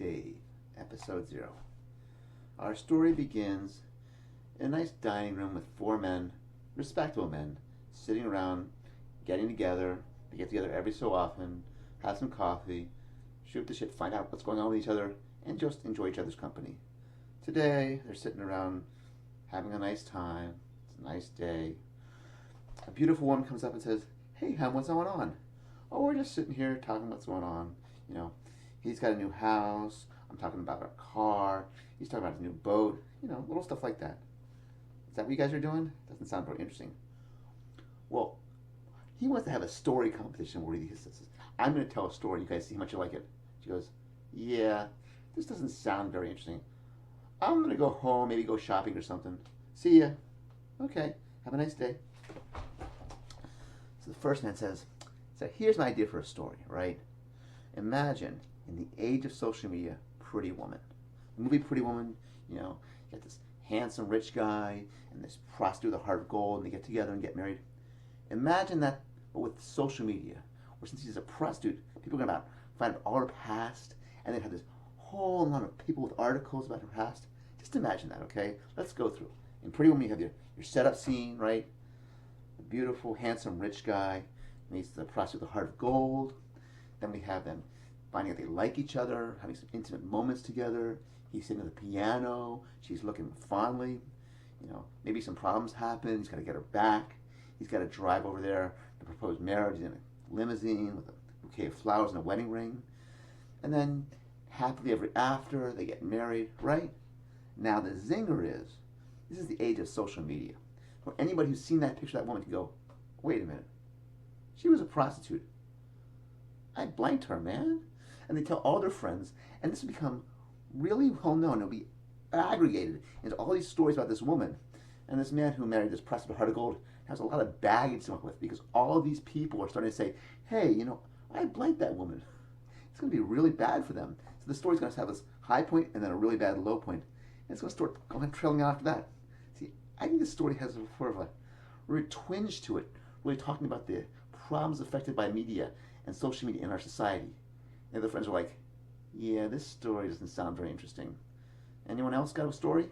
Dave, Episode 0. Our story begins in a nice dining room with four men, respectable men, sitting around, getting together. They get together every so often, have some coffee, shoot the shit, find out what's going on with each other, and just enjoy each other's company. Today, they're sitting around having a nice time. It's a nice day. A beautiful woman comes up and says, "Hey, hon, what's going on?" "Oh, we're just sitting here talking what's going on. You know, he's got a new house. I'm talking about our car. He's talking about his new boat. You know, little stuff like that." "Is that what you guys are doing?" Doesn't sound very interesting. "Well, he wants to have a story competition where he says, I'm going to tell a story. You guys see how much you like it." She goes, "Yeah, this doesn't sound very interesting. I'm going to go home, maybe go shopping or something. See ya." "Okay, have a nice day." So the first man says, "Here's my idea for a story, right? Imagine in the age of social media, Pretty Woman. The movie Pretty Woman, you got this handsome rich guy and this prostitute with a heart of gold, and they get together and get married. Imagine that, but with social media, where since he's a prostitute, people are going to find out all her past, and then have this whole lot of people with articles about her past. Just imagine that, okay? Let's go through. In Pretty Woman, you have your setup scene, right? The beautiful, handsome, rich guy meets the prostitute with a heart of gold. Then we have them finding out they like each other, having some intimate moments together. He's sitting at the piano. She's looking fondly. Maybe some problems happen. He's got to get her back. He's got to drive over there to propose marriage in a limousine with a bouquet of flowers and a wedding ring. And then, happily ever after, they get married, right? Now, the zinger is, this is the age of social media, where anybody who's seen that picture of that woman can go, "Wait a minute. She was a prostitute. I blanked her, man." And they tell all their friends, and this will become really well known. It'll be aggregated into all these stories about this woman. And this man who married this prostitute with heart of gold has a lot of baggage to work with, because all of these people are starting to say, "Hey, I blanked that woman." It's going to be really bad for them. So the story's going to have this high point and then a really bad low point. And it's going to start going trailing after that. See, I think this story has sort of a really twinge to it, really talking about the problems affected by media and social media in our society. And the friends are like, "Yeah, this story doesn't sound very interesting. Anyone else got a story?"